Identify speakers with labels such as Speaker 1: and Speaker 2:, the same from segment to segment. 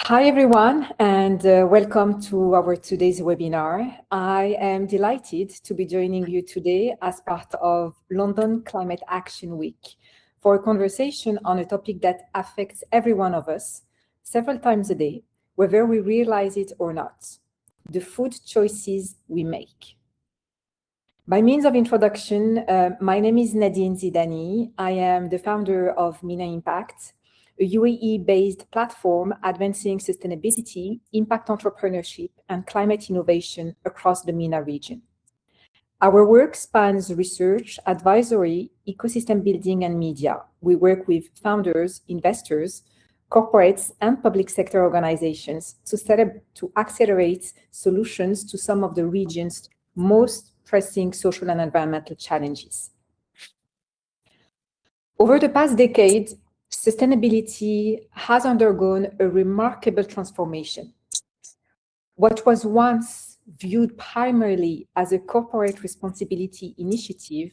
Speaker 1: Hi, everyone, and welcome to our today's webinar. I am delighted to be joining you today as part of London Climate Action Week for a conversation on a topic that affects every one of us several times a day, whether we realize it or not: the food choices we make. By means of introduction, my name is Nadine Zidani. I am the founder of MENA Impact, a UAE-based platform advancing sustainability, impact entrepreneurship, and climate innovation across the MENA region. Our work spans research, advisory, ecosystem building, and media. We work with founders, investors, corporates, and public sector organizations to accelerate solutions to some of the region's most pressing social and environmental challenges. Over the past decade, sustainability has undergone a remarkable transformation. What was once viewed primarily as a corporate responsibility initiative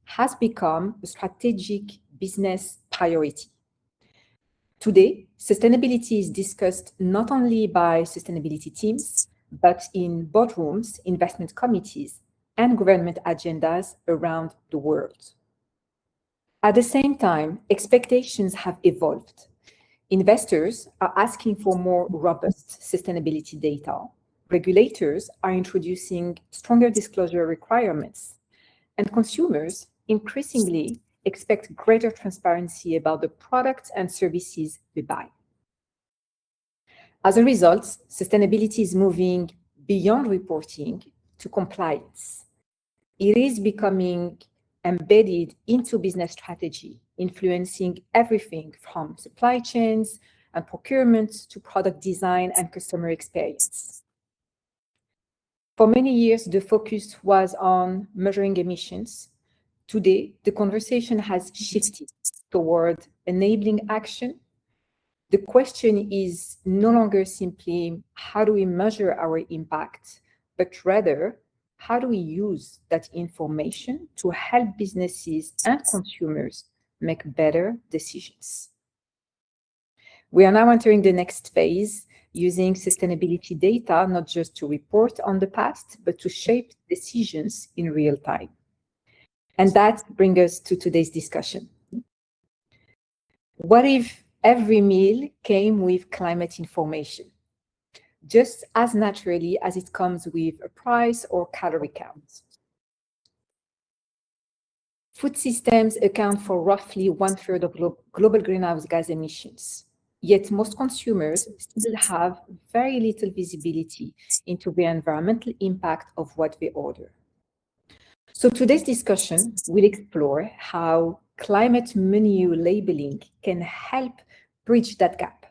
Speaker 1: has become a strategic business priority. Today, sustainability is discussed not only by sustainability teams, but in boardrooms, investment committees, and government agendas around the world. At the same time, expectations have evolved. Investors are asking for more robust sustainability data. Regulators are introducing stronger disclosure requirements, and consumers increasingly expect greater transparency about the products and services we buy. As a result, sustainability is moving beyond reporting to compliance. It is becoming embedded into business strategy, influencing everything from supply chains and procurement to product design and customer experience. For many years, the focus was on measuring emissions. Today, the conversation has shifted toward enabling action. The question is no longer simply how do we measure our impact, but rather how do we use that information to help businesses and consumers make better decisions? We are now entering the next phase, using sustainability data not just to report on the past, but to shape decisions in real time. And that brings us to today's discussion. What if every meal came with climate information, just as naturally as it comes with a price or calorie count? Food systems account for roughly 1/3 of global greenhouse gas emissions, yet most consumers still have very little visibility into the environmental impact of what they order. So today's discussion will explore how climate menu labeling can help bridge that gap,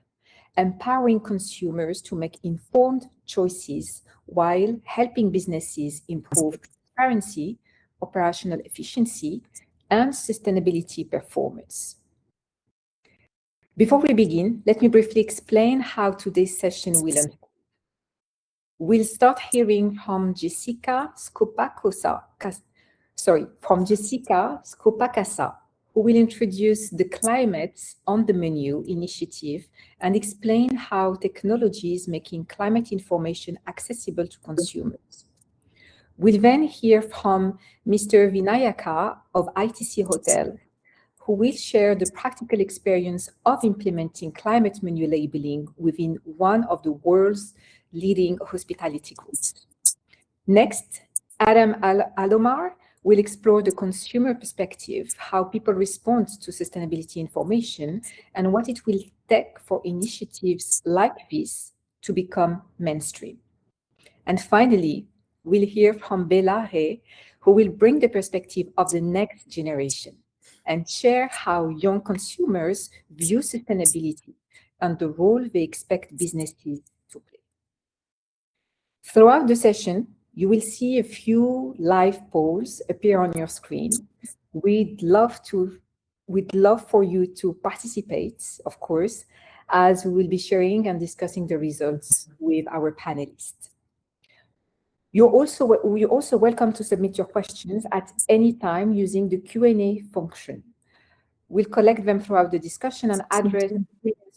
Speaker 1: empowering consumers to make informed choices while helping businesses improve transparency, operational efficiency, and sustainability performance. Before we begin, let me briefly explain how today's session will unfold. We'll start hearing from Jessica Skopakasa, who will introduce the Climate on the Menu initiative and explain how technology is making climate information accessible to consumers. We'll then hear from Mr. Vinayaka of ITC Hotel, who will share the practical experience of implementing climate menu labeling within one of the world's leading hospitality groups. Next, Adam Alomar will explore the consumer perspective, how people respond to sustainability information, and what it will take for initiatives like this to become mainstream. And finally, we'll hear from Bella Rey, who will bring the perspective of the next generation and share how young consumers view sustainability and the role they expect businesses to play. Throughout the session, you will see a few live polls appear on your screen. We'd love for you to participate, of course, as we will be sharing and discussing the results with our panelists. You're also welcome to submit your questions at any time using the Q&A function. We'll collect them throughout the discussion and address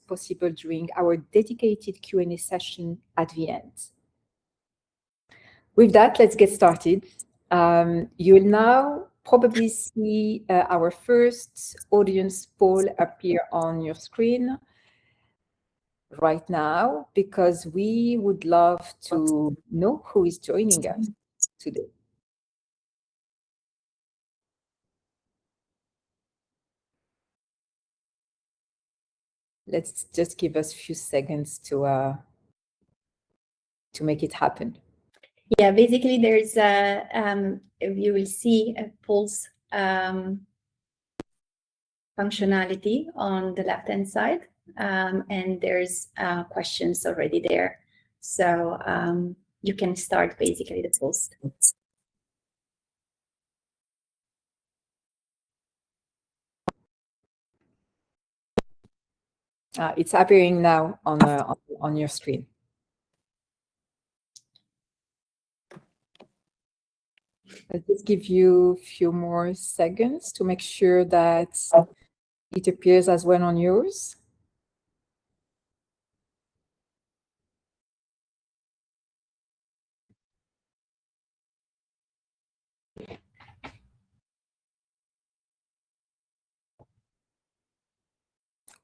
Speaker 1: possible during our dedicated Q&A session at the end. With that, let's get started. You will now probably see our first audience poll appear on your screen right now, because we would love to know who is joining us today. Let's just give us a few seconds to make it happen.
Speaker 2: Yeah, basically there's you will see a pulse functionality on the left-hand side, and there's questions already there. So you can start basically the post.
Speaker 1: It's appearing now on your screen. I'll just give you a few more seconds to make sure that it appears as well on yours.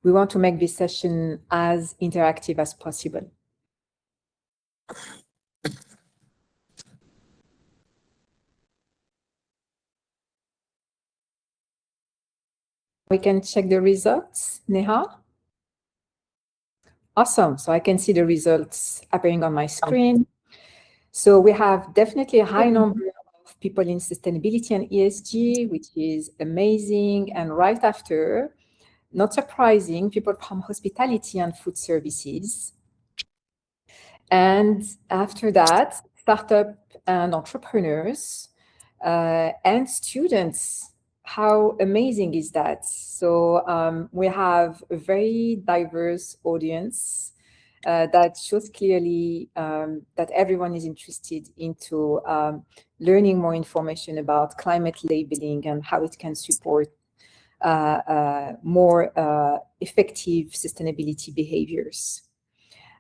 Speaker 1: We want to make this session as interactive as possible. We can check the results, Neha. Awesome. So I can see the results appearing on my screen. So we have definitely a high number of people in sustainability and ESG, which is amazing. And right after, not surprising, people from hospitality and food services. And after that, startup and entrepreneurs and students. How amazing is that? So we have a very diverse audience that shows clearly that everyone is interested into learning more information about climate labeling and how it can support more effective sustainability behaviors.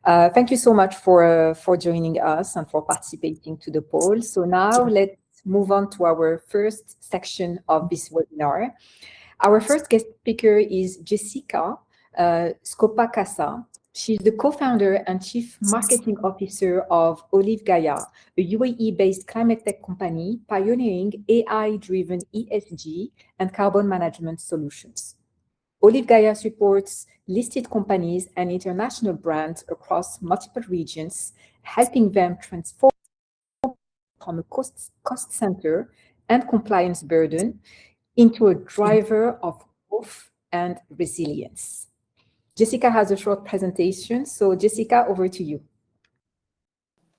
Speaker 1: Thank you so much for joining us and for participating to the poll. So now let's move on to our first section of this webinar. Our first guest speaker is Jessica Skopakasa. She's the co-founder and chief marketing officer of Gaea, a UAE-based climate tech company pioneering AI-driven ESG and carbon management solutions. Gaea supports listed companies and international brands across multiple regions, helping them transform from a cost center and compliance burden into a driver of growth and resilience. Jessica has a short presentation. So Jessica, over to you.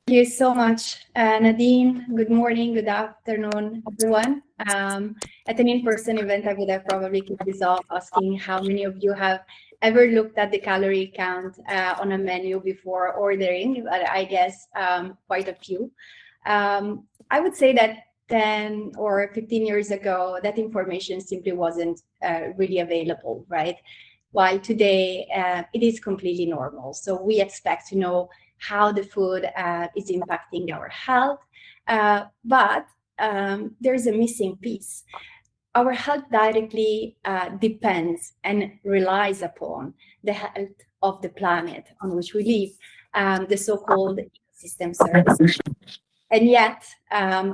Speaker 2: Thank you so much, Nadine. Good morning, good afternoon, everyone. At an in-person event, I would have probably kicked this off asking how many of you have ever looked at the calorie count on a menu before ordering, but I guess quite a few. I would say that 10 or 15 years ago, that information simply wasn't really available, right? While today, it is completely normal. So we expect to know how the food is impacting our health, but there's a missing piece. Our health directly depends and relies upon the health of the planet on which we live, the so-called ecosystem services. And yet,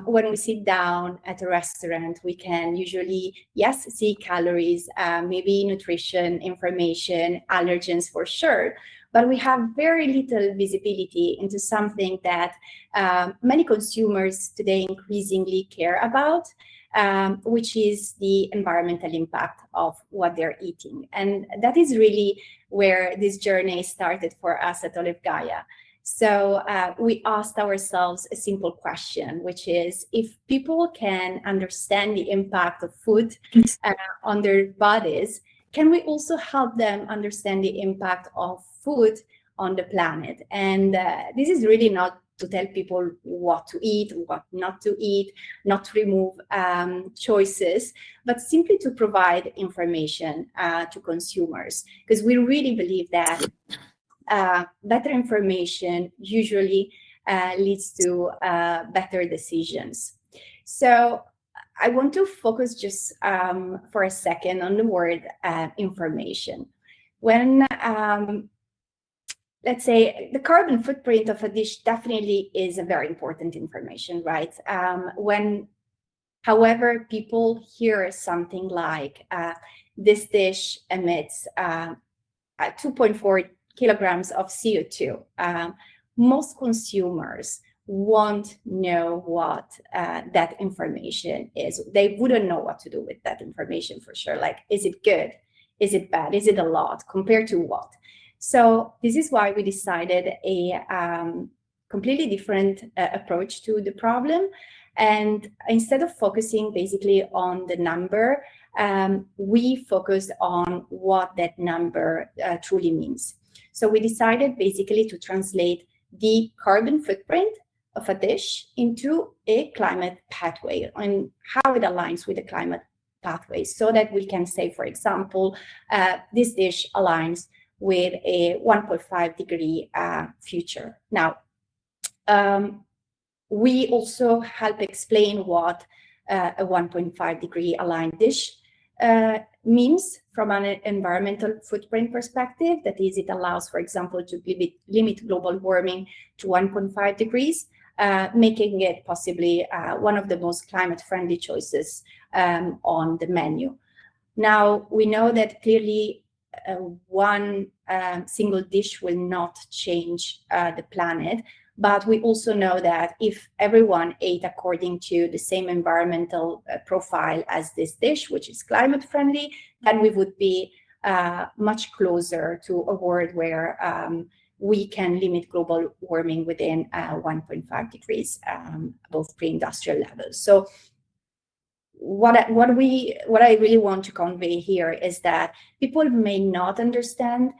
Speaker 2: when we sit down at a restaurant, we can usually, yes, see calories, maybe nutrition information, allergens for sure, but we have very little visibility into something that many consumers today increasingly care about, which is the environmental impact of what they're eating. And that is really where this journey started for us at Gaea. So we asked ourselves a simple question, which is, if people can understand the impact of food on their bodies, can we also help them understand the impact of food on the planet? And this is really not to tell people what to eat, what not to eat, not to remove choices, but simply to provide information to consumers, because we really believe that better information usually leads to better decisions. So I want to focus just for a second on the word information. When let's say the carbon footprint of a dish definitely is a very important information, right? When, however, people hear something like this dish emits 2.4 kilograms of CO2, most consumers won't know what that information is. They wouldn't know what to do with that information for sure. Like, is it good? Is it bad? Is it a lot? Compared to what? So this is why we decided a completely different approach to the problem. And instead of focusing basically on the number, we focused on what that number truly means. So we decided basically to translate the carbon footprint of a dish into a climate pathway and how it aligns with the climate pathway, so that we can say, for example, this dish aligns with a 1.5 degree future. Now, we also help explain what a 1.5 degree aligned dish means from an environmental footprint perspective. That is, it allows, for example, to limit global warming to 1.5 degrees, making it possibly one of the most climate-friendly choices on the menu. Now, we know that clearly one single dish will not change the planet, but we also know that if everyone ate according to the same environmental profile as this dish, which is climate friendly, then we would be much closer to a world where we can limit global warming within 1.5 degrees above pre-industrial levels. So what I really want to convey here is that people may not understand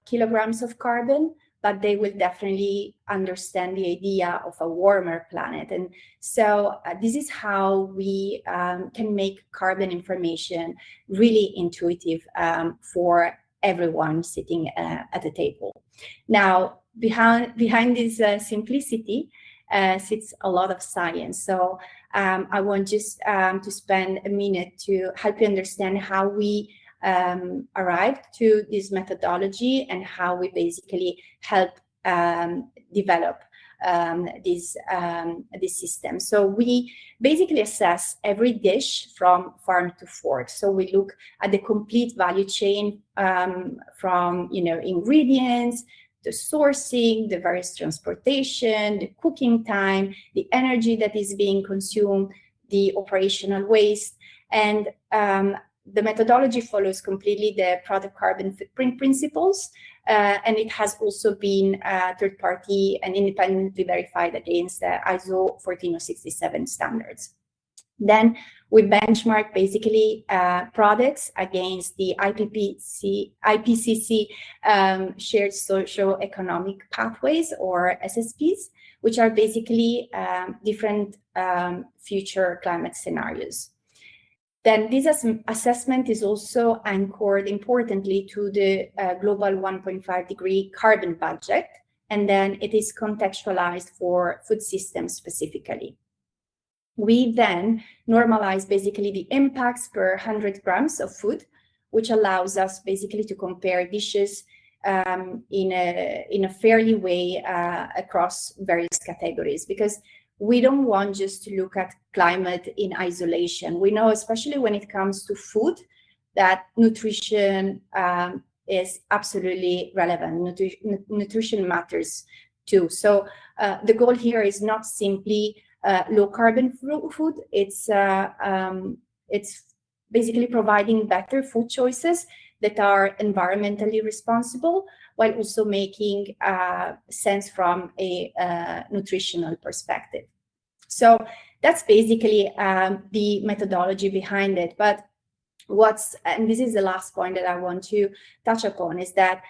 Speaker 2: kilograms of carbon, but they will definitely understand the idea of a warmer planet. And so this is how we can make carbon information really intuitive for everyone sitting at the table. Now, behind this simplicity sits a lot of science. So I want just to spend a minute to help you understand how we arrived to this methodology and how we basically help develop this system. So we basically assess every dish from farm to fork. So we look at the complete value chain from ingredients, the sourcing, the various transportation, the cooking time, the energy that is being consumed, the operational waste, and the methodology follows completely the product carbon footprint principles, and it has also been third-party and independently verified against the ISO 14067 standards. Then we benchmark basically products against the IPCC shared socio-economic pathways, or SSPs, which are basically different future climate scenarios. Then this assessment is also anchored importantly to the global 1.5 degree carbon budget, and then it is contextualized for food systems specifically. We then normalize basically the impacts per 100 grams of food, which allows us basically to compare dishes in a fairly way across various categories, because we don't want just to look at climate in isolation. We know, especially when it comes to food, that nutrition is absolutely relevant. Nutrition matters too. So the goal here is not simply low carbon food. It's basically providing better food choices that are environmentally responsible, while also making sense from a nutritional perspective. So that's basically the methodology behind it. But and this is the last point that I want to touch upon, is that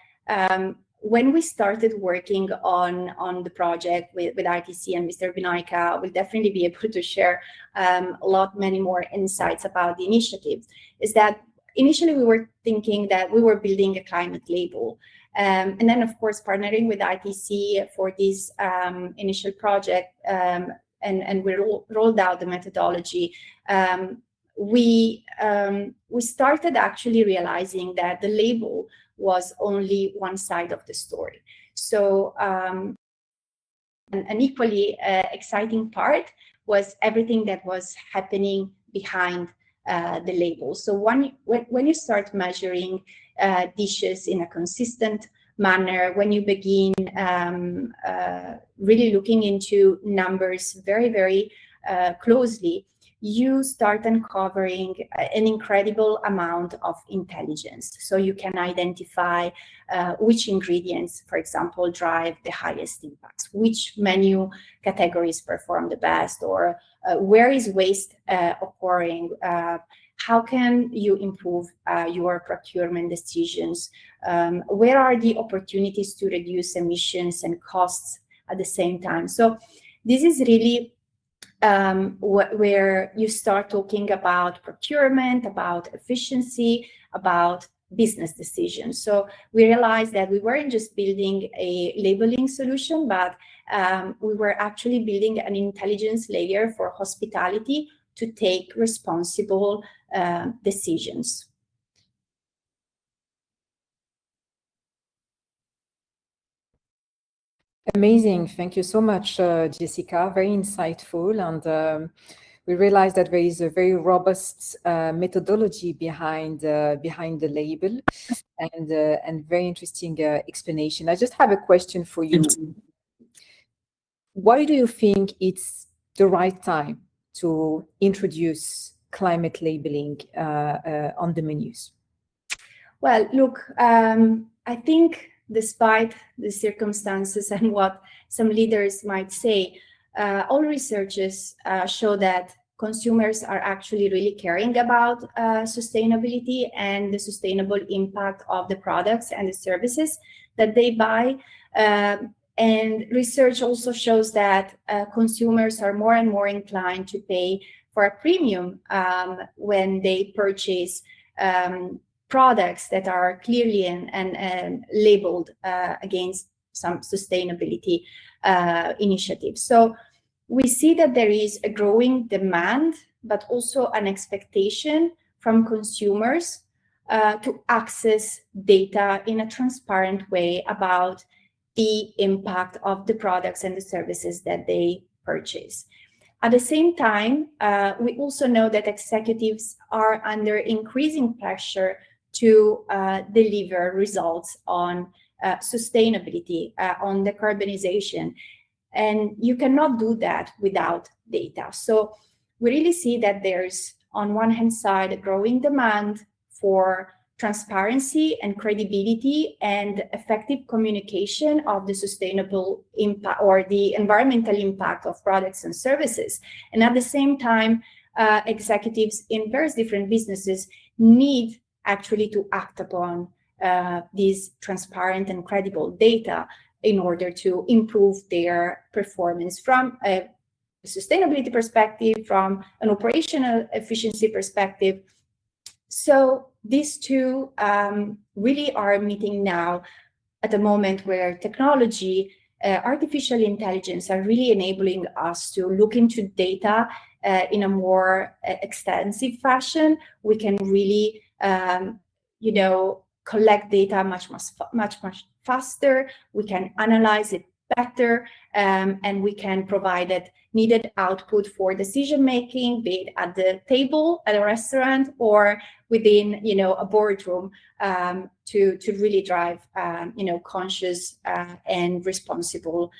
Speaker 2: when we started working on the project with ITC and Mr. Binaika, we'll definitely be able to share many more insights about the initiatives, is that initially we were thinking that we were building a climate label. And then, of course, partnering with ITC for this initial project, and we rolled out the methodology, we started actually realizing that the label was only one side of the story. So an equally exciting part was everything that was happening behind the label. So when you start measuring dishes in a consistent manner, when you begin really looking into numbers very, very closely, you start uncovering an incredible amount of intelligence. So you can identify which ingredients, for example, drive the highest impacts, which menu categories perform the best, or where is waste occurring, how can you improve your procurement decisions, where are the opportunities to reduce emissions and costs at the same time. So this is really where you start talking about procurement, about efficiency, about business decisions. So we realized that we weren't just building a labeling solution, but we were actually building an intelligence layer for hospitality to take responsible decisions.
Speaker 1: Amazing. Thank you so much, Jessica. Very insightful. And we realized that there is a very robust methodology behind the label, and very interesting explanation. I just have a question for you. Why do you think it's the right time to introduce climate labeling on the menus?
Speaker 2: Well, look, I think despite the circumstances and what some leaders might say, all researchers show that consumers are actually really caring about sustainability and the sustainable impact of the products and the services that they buy. And research also shows that consumers are more and more inclined to pay for a premium when they purchase products that are clearly and labeled against some sustainability initiatives. So we see that there is a growing demand, but also an expectation from consumers to access data in a transparent way about the impact of the products and the services that they purchase. At the same time, we also know that executives are under increasing pressure to deliver results on sustainability, on decarbonization. And you cannot do that without data. So we really see that there's, on one hand side, a growing demand for transparency and credibility and effective communication of the sustainable impact or the environmental impact of products and services. And at the same time, executives in various different businesses need actually to act upon these transparent and credible data in order to improve their performance from a sustainability perspective, from an operational efficiency perspective. So these two really are meeting now at a moment where technology, artificial intelligence are really enabling us to look into data in a more extensive fashion. We can really, collect data much faster. We can analyze it better, and we can provide it needed output for decision making, be it at the table at a restaurant or within a boardroom, to really drive conscious and responsible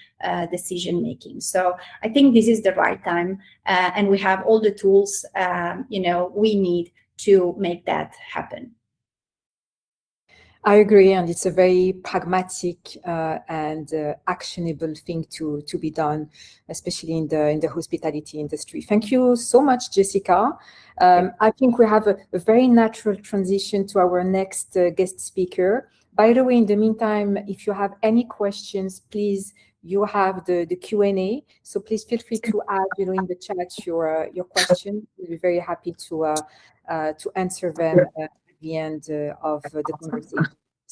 Speaker 2: decision making. So I think this is the right time, and we have all the tools we need to make that happen.
Speaker 1: I agree, and it's a very pragmatic and actionable thing to be done, especially in the hospitality industry. Thank you so much, Jessica. I think we have a very natural transition to our next guest speaker, By the way, in the meantime, if you have any questions, please, you have the Q&A. So please feel free to add, in the chat your question. We'll be very happy to answer them at the end of the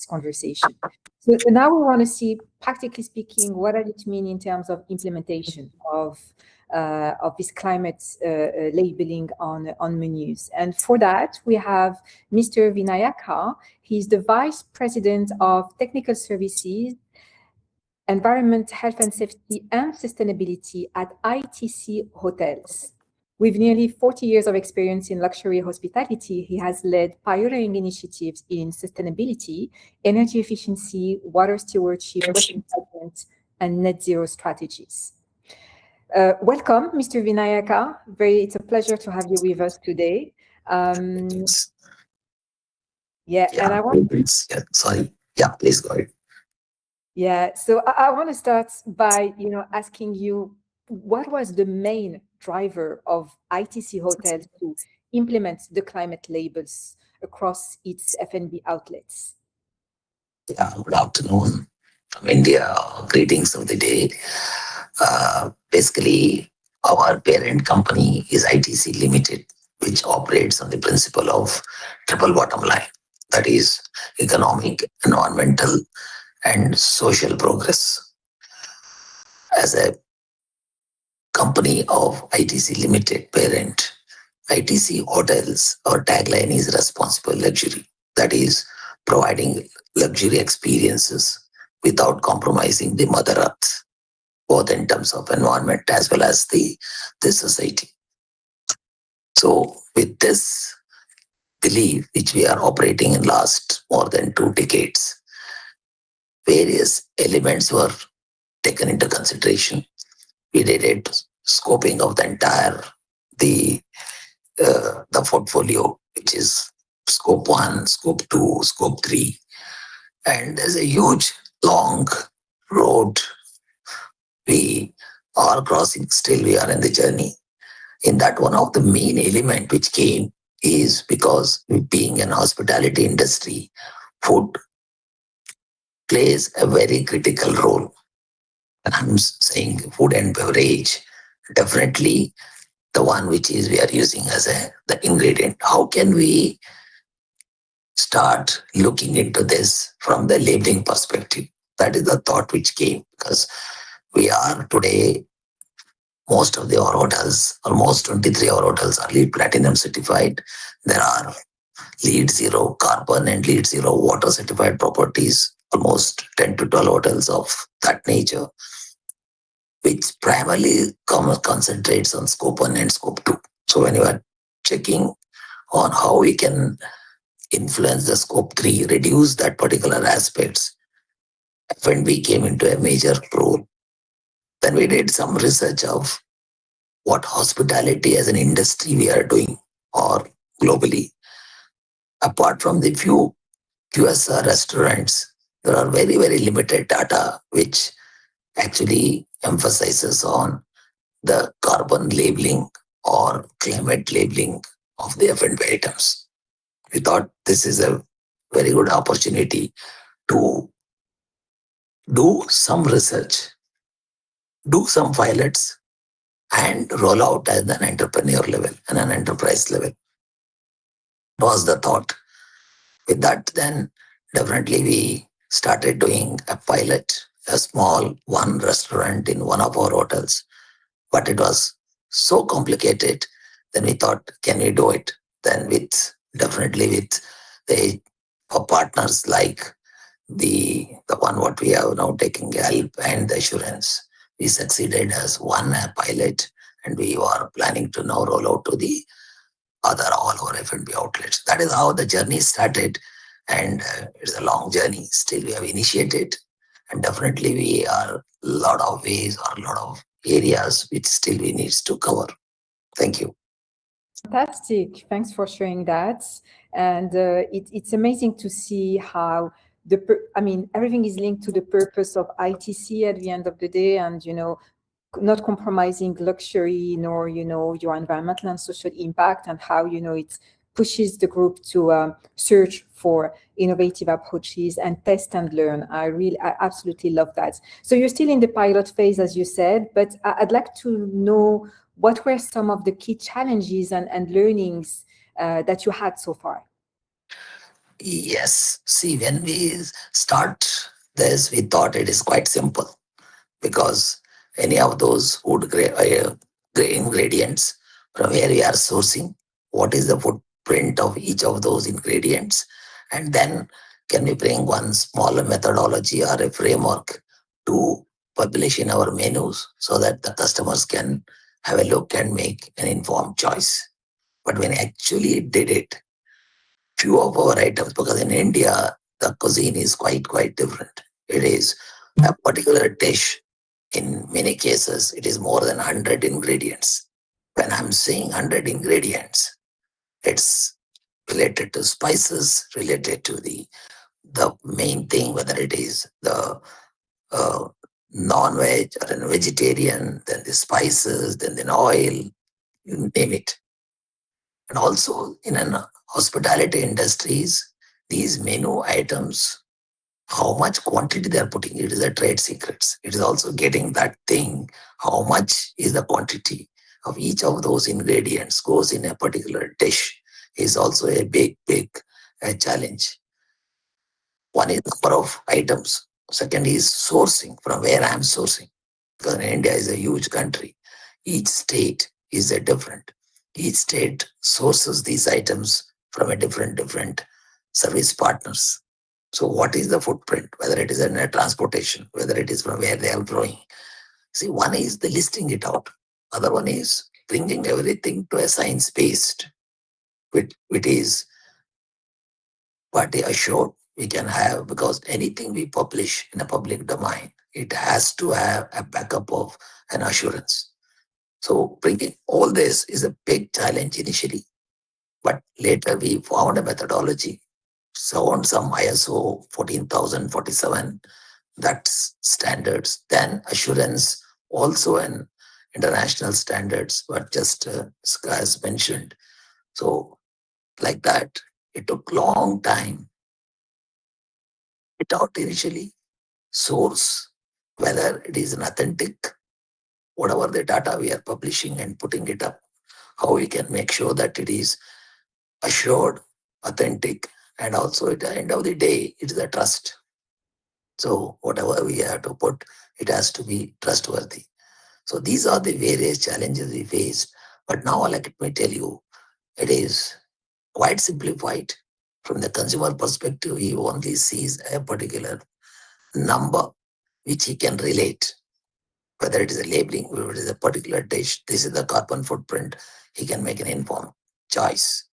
Speaker 1: conversation. So now we want to see, practically speaking, what does it mean in terms of implementation of this climate labeling on menus. And for that, we have Mr. Vinayaka. He's the Vice President of Technical Services, Environment, Health and Safety and Sustainability at ITC Hotels. With nearly 40 years of experience in luxury hospitality, he has led pioneering initiatives in sustainability, energy efficiency, water stewardship, waste management, and net zero strategies. Welcome, Mr. Vinayaka. It's a pleasure to have you with us today. And I want.
Speaker 3: Please go ahead.
Speaker 1: Yeah, so I want to start by, asking you, what was the main driver of ITC Hotels to implement the climate labels across its F&B outlets?
Speaker 3: Yeah, good afternoon from India. Greetings of the day. Basically, our parent company is ITC Limited, which operates on the principle of triple bottom line. That is economic, environmental, and social progress. As a company of ITC Limited parent, ITC Hotels, our tagline is responsible luxury. That is providing luxury experiences without compromising the Mother Earth, both in terms of environment as well as the society. So with this belief, which we are operating in last more than 2 decades, various elements were taken into consideration. We did it scoping of the entire the portfolio, which is scope 1, scope 2, scope 3. And there's a huge, long road we are crossing. Still, we are in the journey. In that, one of the main element which came is because being an hospitality industry, food plays a very critical role. And I'm saying food and beverage, definitely the one which is we are using as the ingredient. How can we start looking into this from the labeling perspective? That is the thought which came, because we are today, most of our hotels, almost 23 our hotels are LEED Platinum certified. There are LEED Zero Carbon and LEED Zero Water certified properties, almost 10 to 12 hotels of that nature, which primarily concentrates on scope 1 and scope 2. So when you are checking on how we can influence the scope 3, reduce that particular aspects, F&B came into a major role. Then we did some research of what hospitality as an industry we are doing, or globally. Apart from the few QSR restaurants, there are very, very limited data which actually emphasizes on the carbon labeling or climate labeling of the F&B items. We thought this is a very good opportunity to do some research, do some pilots, and roll out at an entrepreneur level and an enterprise level. Was the thought. With that, then definitely we started doing a pilot, a small one restaurant in one of our hotels. But it was so complicated. Then we thought, can we do it? Then definitely with the partners like the one what we have now taking help and the assurance, we succeeded as one pilot, and we are planning to now roll out to the other all our F&B outlets. That is how the journey started, and it's a long journey. Still, we have initiated, and definitely we are a lot of ways or a lot of areas which still we need to cover. Thank you.
Speaker 1: Fantastic. Thanks for sharing that. And it's amazing to see how everything is linked to the purpose of ITC at the end of the day, and not compromising luxury nor your environmental and social impact, and how it's pushes the group to search for innovative approaches and test and learn. I absolutely love that. So you're still in the pilot phase, as you said, but I'd like to know what were some of the key challenges and learnings that you had so far?
Speaker 3: Yes. See, when we start this, we thought it is quite simple because any of those ingredients from where we are sourcing, what is the footprint of each of those ingredients, and then can we bring one smaller methodology or a framework to publish in our menus so that the customers can have a look and make an informed choice. But when I actually did it, few of our items, because in India, the cuisine is quite different. It is a particular dish. In many cases, it is more than 100 ingredients. When I'm saying 100 ingredients, it's related to spices, related to the main thing, whether it is the uh, non-veg or a vegetarian, then the spices, then the oil, you name it. And also in an hospitality industries, these menu items, how much quantity they are putting, it is a trade secrets. It is also getting that thing, how much is the quantity of each of those ingredients goes in a particular dish is also a big challenge. One is number of items. Second is sourcing, from where I am sourcing. Because India is a huge country. Each state is a different. Each state sources these items from a different service partners. So what is the footprint, whether it is in a transportation, whether it is from where they are growing? See, one is the listing it out. Other one is bringing everything to a science-based, which is party assured we can have, because anything we publish in a public domain, it has to have a backup of an assurance. So bringing all this is a big challenge initially, but later we found a methodology. So on some ISO 14047, that's standards, then assurance, also an international standards, but just as mentioned. So like that, it took long time. It out initially source, whether it is an authentic, whatever the data we are publishing and putting it up, how we can make sure that it is assured, authentic, and also at the end of the day, it is a trust. So whatever we have to put, it has to be trustworthy. So these are the various challenges we faced. But now let me tell you, it is quite simplified. From the consumer perspective, he only sees a particular number which he can relate, whether it is a labeling, whether it is a particular dish, this is the carbon footprint, he can make an informed choice.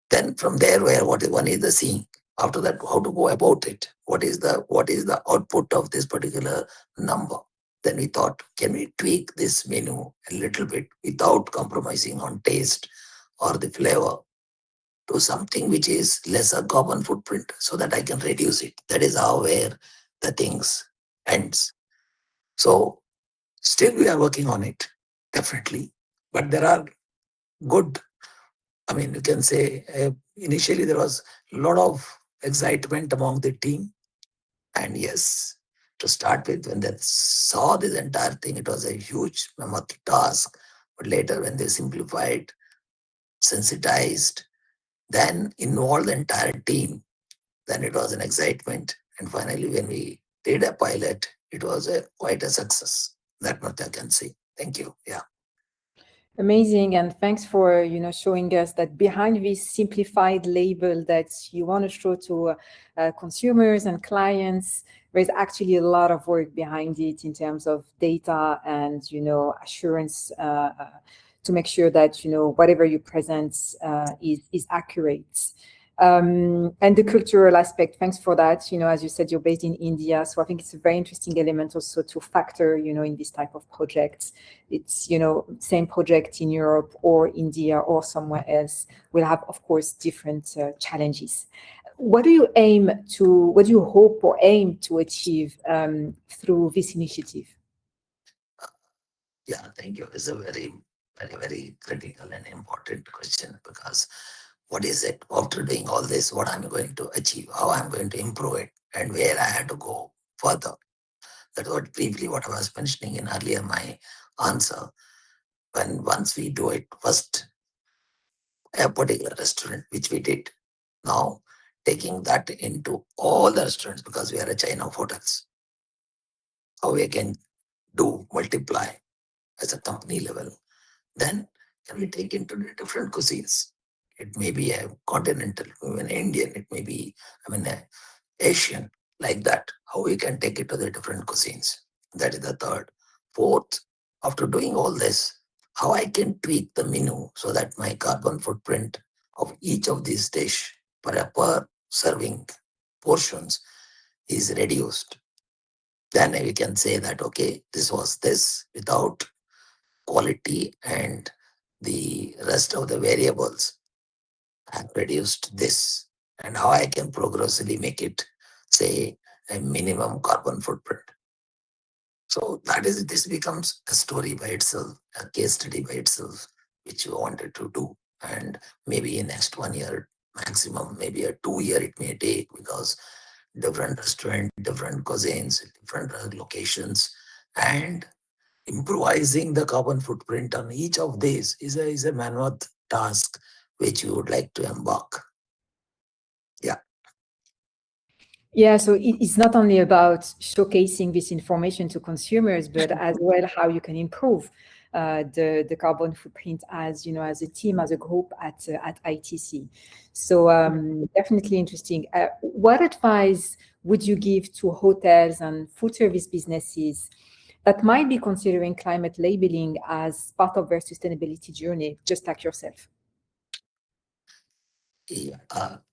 Speaker 3: Then from there, where one is the seeing, after that, how to go about it, what is the output of this particular number. Then we thought, can we tweak this menu a little bit without compromising on taste or the flavor to something which is lesser carbon footprint so that I can reduce it. That is how where the things ends. So still we are working on it, definitely. But there are good, I mean, you can say initially there was a lot of excitement among the team. And yes, to start with, when they saw this entire thing, it was a huge mammoth task. But later when they simplified, sensitized, then involved the entire team, then it was an excitement. And finally, when we did a pilot, it was quite a success. That much I can say. Thank you. Yeah.
Speaker 1: Amazing, and thanks for showing us that behind this simplified label that you want to show to consumers and clients, there's actually a lot of work behind it in terms of data and assurance to make sure that whatever you present is accurate. And the cultural aspect, thanks for that. As you said, you're based in India, so I think it's a very interesting element also to factor in this type of projects. It's same project in Europe or India or somewhere else will have, of course, different challenges. What do you hope or aim to achieve through this initiative?
Speaker 3: Yeah, thank you. It's a very critical and important question, because what is it after doing all this, what I'm going to achieve, how I'm going to improve it, and where I had to go further. That's what briefly what I was mentioning in earlier my answer. Once we do it, first a particular restaurant, which we did. Now taking that into all the restaurants because we are a chain of hotels. How we can do multiply as a company level. Then can we take into the different cuisines? It may be a continental, even Indian, it may be, a Asian, like that. How we can take it to the different cuisines. That is the third. Fourth, after doing all this, how I can tweak the menu so that my carbon footprint of each of these dish per serving portions is reduced. Then we can say that, okay, this was this without quality and the rest of the variables have reduced this, and how I can progressively make it, say, a minimum carbon footprint. So this becomes a story by itself, a case study by itself, which you wanted to do. And maybe in next 1 year, maximum, maybe a 2 year it may take, because different restaurant, different cuisines, different locations, and improvising the carbon footprint on each of these is a mammoth task which you would like to embark. Yeah.
Speaker 1: Yeah, so it's not only about showcasing this information to consumers, but as well how you can improve the carbon footprint as as a team, as a group at ITC. So definitely interesting. What advice would you give to hotels and food service businesses that might be considering climate labeling as part of their sustainability journey, just like yourself?
Speaker 3: Yeah.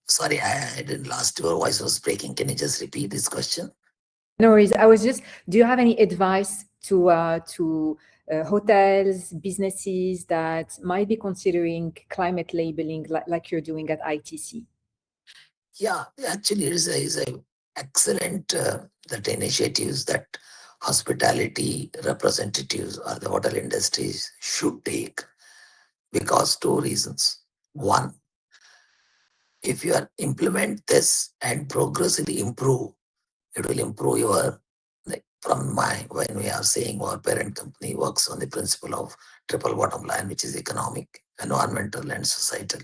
Speaker 3: Sorry, I didn't last. Your voice was breaking. Can you just repeat this question?
Speaker 1: No worries. Do you have any advice to hotels, businesses that might be considering climate labeling like you're doing at ITC?
Speaker 3: Yeah, actually, it is a excellent that initiatives that hospitality representatives or the hotel industries should take, because two reasons. One, if you are implement this and progressively improve, it will improve your, like, from my, when we are saying our parent company works on the principle of triple bottom line, which is economic, environmental, and societal.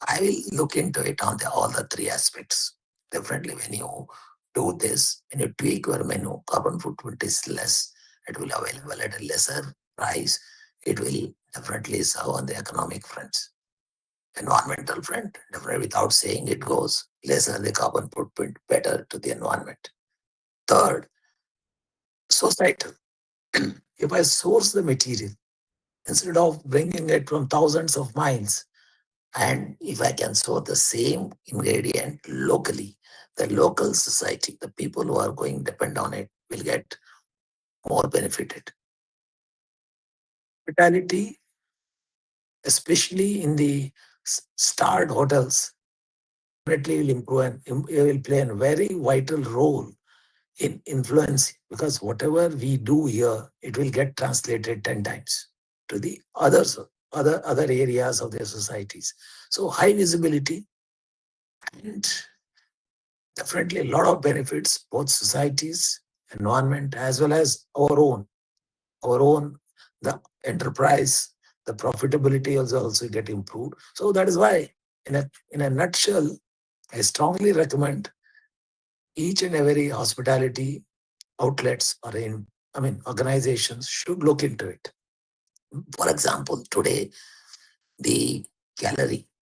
Speaker 3: I will look into it on all the three aspects. Definitely, when you do this, when you tweak your menu, carbon footprint is less. It will available at a lesser price. It will definitely serve on the economic fronts. Environmental front, definitely without saying it goes lesser the carbon footprint, better to the environment. Third, societal. If I source the material instead of bringing it from thousands of miles, and if I can source the same ingredient locally, the local society, the people who are going to depend on it, will get more benefited. Hospitality, especially in the starred hotels, definitely will improve and will play a very vital role in influence, because whatever we do here, it will get translated 10 times to the other areas of their societies. So high visibility and definitely a lot of benefits, both societies, environment, as well as our own, the enterprise, the profitability also get improved. So that is why, in a nutshell, I strongly recommend each and every hospitality outlets or organizations should look into it. For example, today the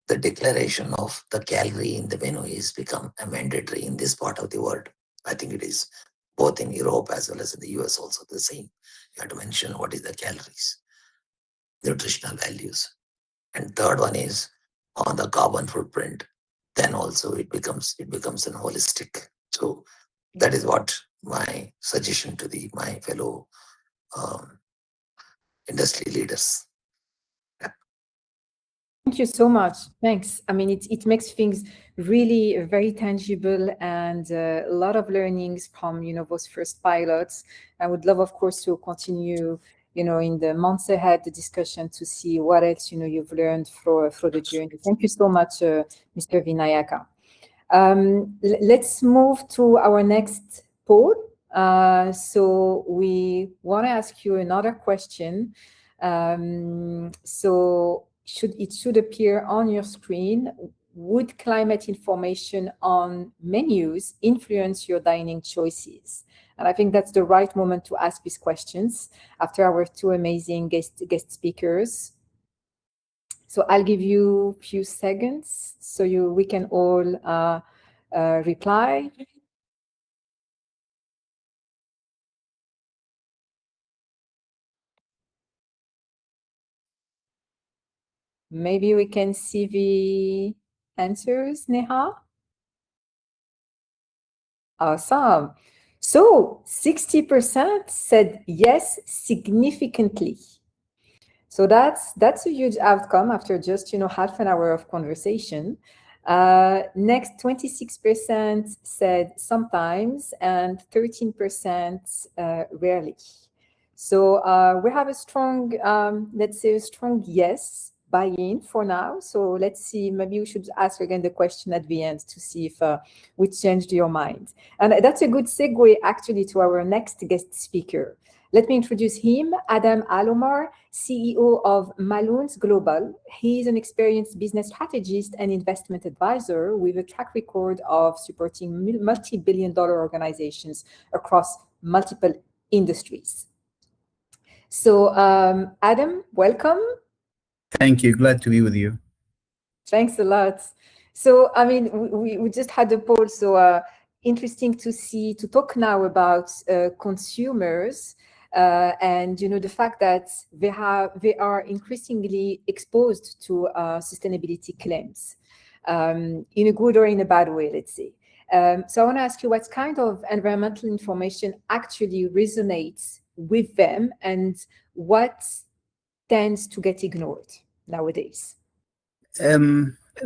Speaker 3: declaration of the calorie in the menu is become a mandatory in this part of the world. I think it is both in Europe as well as in the US also the same. You have to mention what is the calories, nutritional values. And third one is on the carbon footprint. Then also it becomes an holistic. So that is what my suggestion to my fellow um, industry leaders.
Speaker 1: Thank you so much. Thanks. I mean, it makes things really very tangible, and a lot of learnings from those first pilots. I would love, of course, to continue in the months ahead, the discussion to see what else, you've learned through the journey. Thank you so much, Mr. Vinayaka. Let's move to our next poll. So we want to ask you another question. So it should appear on your screen. Would climate information on menus influence your dining choices? And I think that's the right moment to ask these questions after our two amazing guest speakers. So I'll give you a few seconds so we can all reply. Maybe we can see the answers, Neha. Awesome. So 60% said yes, significantly. So that's a huge outcome after just half an hour of conversation. Next, 26% said sometimes, and 13% rarely. So we have a strong, let's say, a strong yes buy-in for now. So let's see, maybe we should ask again the question at the end to see if we changed your mind. And that's a good segue actually to our next guest speaker. Let me introduce him, Adam Alomar, CEO of Maloons Global. He is an experienced business strategist and investment advisor with a track record of supporting multi-billion-dollar organizations across multiple industries. So Adam, welcome.
Speaker 4: Thank you. Glad to be with you.
Speaker 1: Thanks a lot. So, I mean, we just had a poll, so interesting to talk now about consumers and, the fact that they are increasingly exposed to sustainability claims in a good or in a bad way, let's say. So I want to ask you what kind of environmental information actually resonates with them and what tends to get ignored nowadays?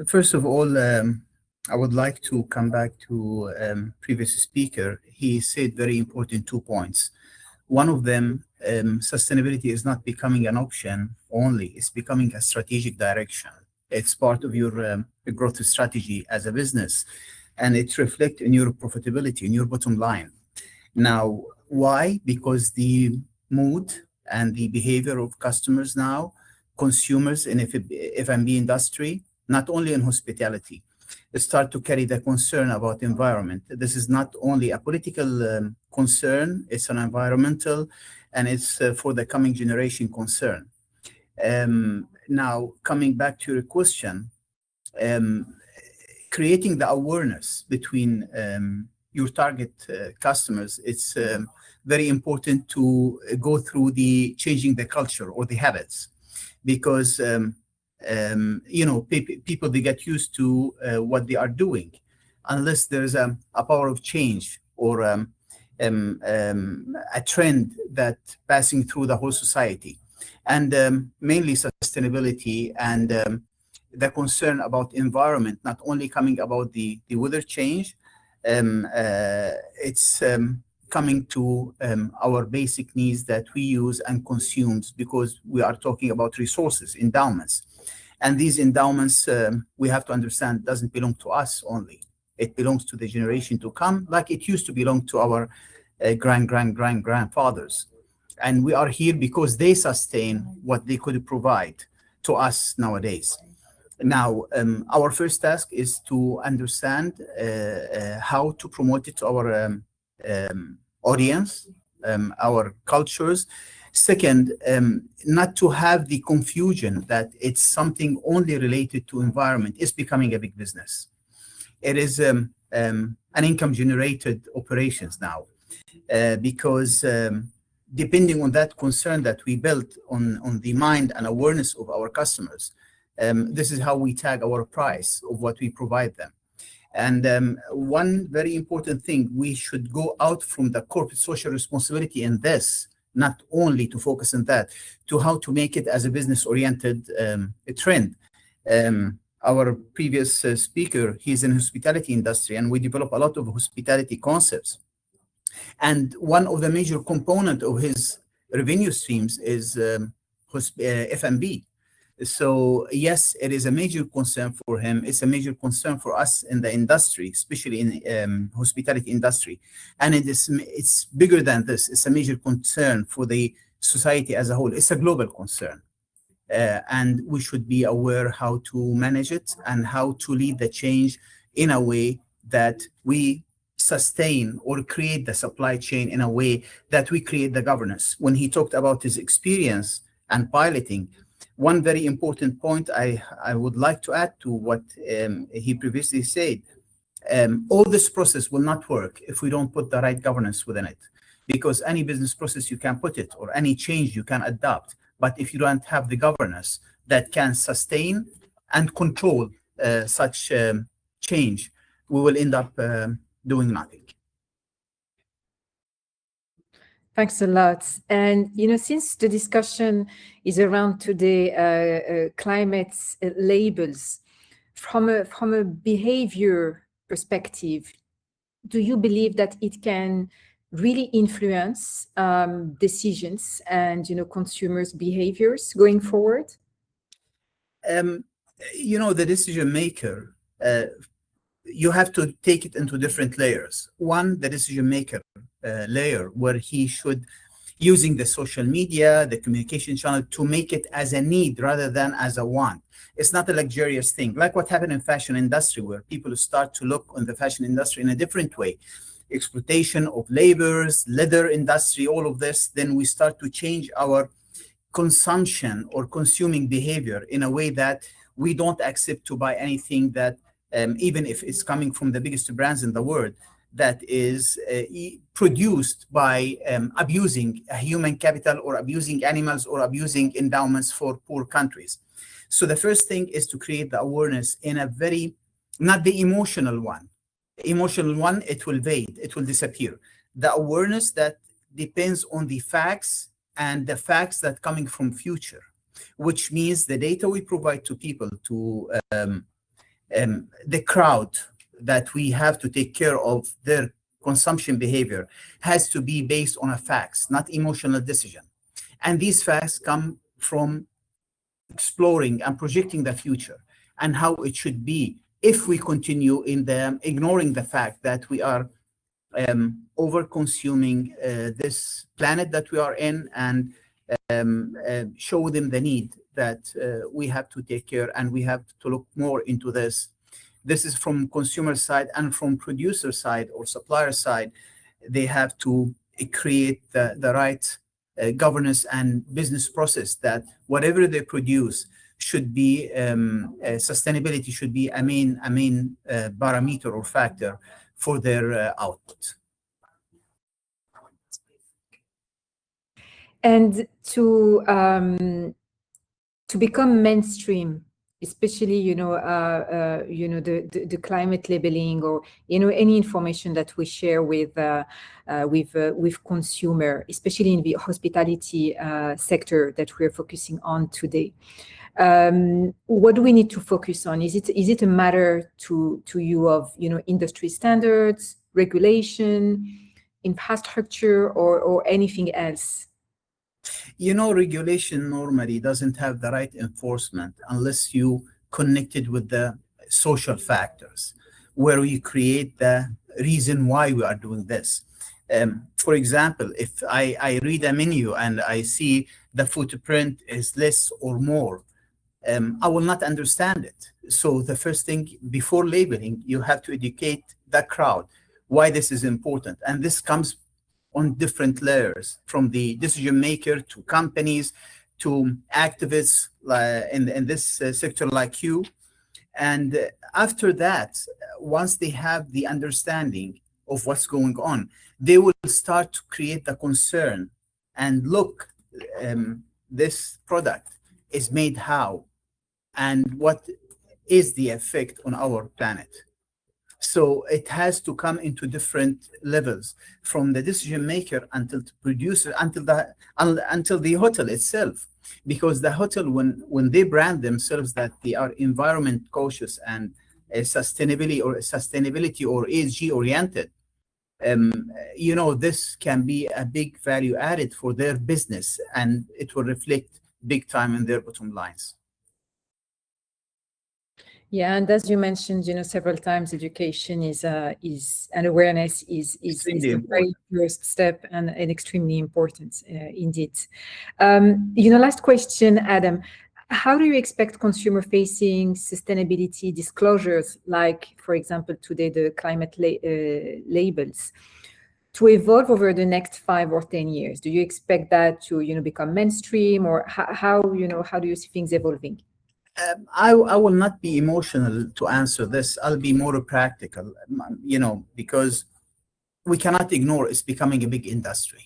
Speaker 4: First of all, I would like to come back to previous speaker. He said very important 2 points. One of them, sustainability is not becoming an option only, it's becoming a strategic direction. It's part of your growth strategy as a business, and it reflects in your profitability, in your bottom line. Now, why? Because the mood and the behavior of customers now, consumers in F&B industry, not only in hospitality, start to carry the concern about environment. This is not only a political concern, it's an environmental, and it's for the coming generation concern. Now, coming back to your question, creating the awareness between your target customers, it's very important to go through the changing the culture or the habits, because people, they get used to what they are doing unless there's a power of change or a trend that passing through the whole society, and mainly sustainability and the concern about environment, not only coming about the weather change, it's coming to our basic needs that we use and consumes, because we are talking about resources, endowments. And these endowments, we have to understand, doesn't belong to us only. It belongs to the generation to come, like it used to belong to our grandfathers. And we are here because they sustain what they could provide to us nowadays. Now, our first task is to understand how to promote it to our audience, our cultures. Second, not to have the confusion that it's something only related to environment. It's becoming a big business. It is an income generated operations now, because depending on that concern that we built on the mind and awareness of our customers, this is how we tag our price of what we provide them. And one very important thing, we should go out from the corporate social responsibility in this, not only to focus on that, to how to make it as a business-oriented trend. Our previous speaker, he's in hospitality industry, and we develop a lot of hospitality concepts. And one of the major component of his revenue streams is F&B. So yes, it is a major concern for him. It's a major concern for us in the industry, especially in hospitality industry. And it's bigger than this. It's a major concern for the society as a whole. It's a global concern. And we should be aware how to manage it and how to lead the change in a way that we sustain or create the supply chain in a way that we create the governance. When he talked about his experience and piloting, one very important point I would like to add to what he previously said, all this process will not work if we don't put the right governance within it. Because any business process you can put it, or any change you can adopt, but if you don't have the governance that can sustain and control such change, we will end up doing nothing.
Speaker 1: Thanks a lot. And, since the discussion is around today, climate labels, from a behavior perspective, do you believe that it can really influence decisions and, consumers' behaviors going forward?
Speaker 4: The decision maker, you have to take it into different layers. One, the decision maker layer, where he should, using the social media, the communication channel, to make it as a need rather than as a want. It's not a luxurious thing, like what happened in fashion industry, where people start to look on the fashion industry in a different way. Exploitation of laborers, leather industry, all of this, then we start to change our consumption or consuming behavior in a way that we don't accept to buy anything that, even if it's coming from the biggest brands in the world, that is produced by abusing human capital or abusing animals or abusing endowments for poor countries. So the first thing is to create the awareness in a very, not the emotional one. The emotional one, it will fade, it will disappear. The awareness that depends on the facts, and the facts that coming from future, which means the data we provide to people, to the crowd that we have to take care of their consumption behavior, has to be based on a facts, not emotional decision. And these facts come from exploring and projecting the future and how it should be if we continue in the ignoring the fact that we are over consuming this planet that we are in, and show them the need that we have to take care, and we have to look more into this. This is from consumer side, and from producer side or supplier side, they have to create the right governance and business process that whatever they produce should be sustainability should be a main parameter or factor for their output.
Speaker 1: And to become mainstream, especially the climate labeling, or any information that we share with consumer, especially in the hospitality sector that we're focusing on today. What do we need to focus on? Is it a matter to you of industry standards, regulation, infrastructure, or anything else?
Speaker 4: Regulation normally doesn't have the right enforcement unless you connected with the social factors, where we create the reason why we are doing this. For example, if I read a menu and I see the footprint is less or more, I will not understand it. So the first thing before labeling, you have to educate the crowd why this is important. And this comes on different layers, from the decision maker to companies to activists in this sector like you. And after that, once they have the understanding of what's going on, they will start to create the concern and look, this product is made how, and what is the effect on our planet. So it has to come into different levels, from the decision maker until the producer, until the hotel itself. Because the hotel, when they brand themselves that they are environment cautious and sustainability or ESG oriented, this can be a big value added for their business, and it will reflect big time in their bottom lines.
Speaker 1: Yeah, and as you mentioned, several times, education is and awareness is the very first step and extremely important indeed. Last question, Adam. How do you expect consumer-facing sustainability disclosures, like, for example, today the climate labels, to evolve over the next 5 or 10 years? Do you expect that to become mainstream, or how do you see things evolving?
Speaker 4: I will not be emotional to answer this. I'll be more practical, because we cannot ignore it's becoming a big industry.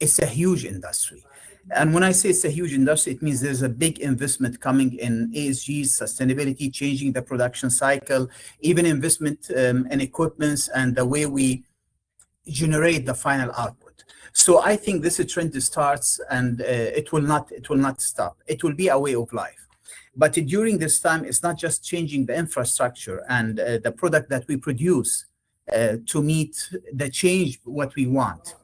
Speaker 4: It's a huge industry. And when I say it's a huge industry, it means there's a big investment coming in ESG, sustainability, changing the production cycle, even investment in equipments and the way we generate the final output. So I think this trend starts, and it will not stop. It will be a way of life. But during this time, it's not just changing the infrastructure and the product that we produce to meet the change what we want.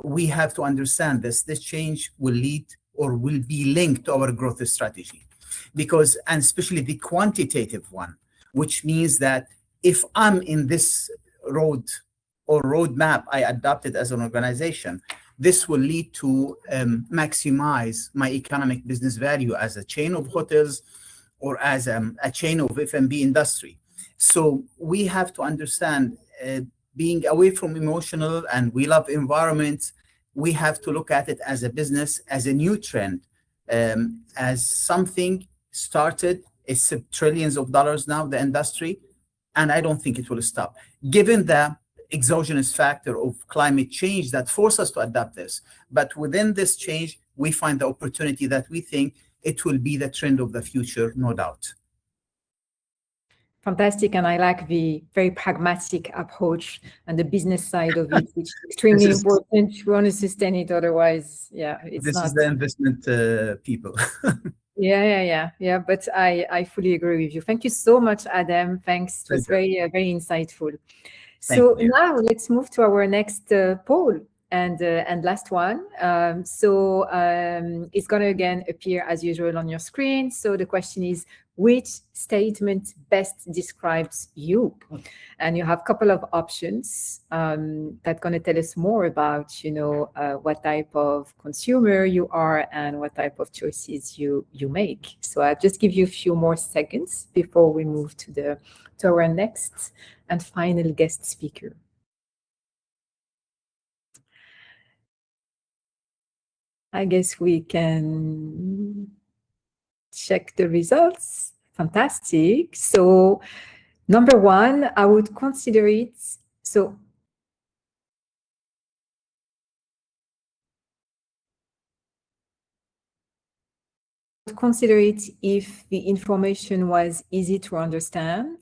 Speaker 4: We have to understand this change will lead or will be linked to our growth strategy, and especially the quantitative one, which means that if I'm in this road or roadmap I adopted as an organization, this will lead to maximize my economic business value as a chain of hotels or as a chain of F&B industry. So we have to understand, being away from emotional, and we love environment, we have to look at it as a business, as a new trend, as something started. It's trillions of dollars now, the industry, and I don't think it will stop. Given the exogenous factor of climate change that force us to adapt this. But within this change, we find the opportunity that we think it will be the trend of the future, no doubt.
Speaker 1: Fantastic. And I like the very pragmatic approach and the business side of it, which is extremely important. We want to sustain it. Otherwise, this is
Speaker 4: the investment people.
Speaker 1: Yeah. But I fully agree with you. Thank you so much, Adam. Thanks. It was very insightful. So now let's move to our next poll and last one. It's going to again appear as usual on your screen. So the question is, which statement best describes you? And you have a couple of options that going to tell us more about, what type of consumer you are and what type of choices you make. So I'll just give you a few more seconds before we move to our next and final guest speaker. I guess we can check the results. Fantastic. So number one, I would consider it. So consider it if the information was easy to understand,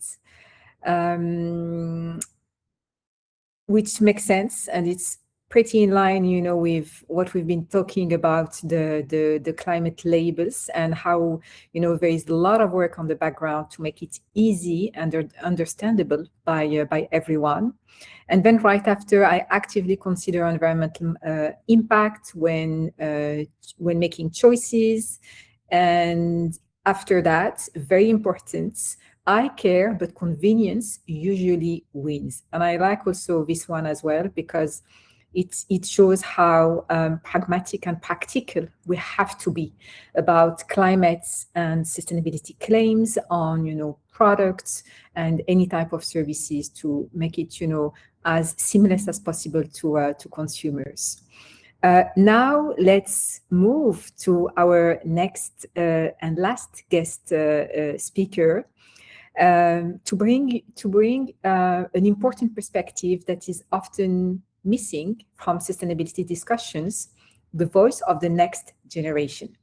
Speaker 1: which makes sense, and it's pretty in line, with what we've been talking about, the climate labels, and how, there is a lot of work on the background to make it easy and understandable by everyone. And then right after, I actively consider environmental impact when making choices. And after that, very important, I care, but convenience usually wins. And I like also this one as well, because it shows how pragmatic and practical we have to be about climate and sustainability claims on, products and any type of services to make it, as seamless as possible to consumers. Now let's move to our next and last guest speaker, to bring an important perspective that is often missing from sustainability discussions, the voice of the next generation.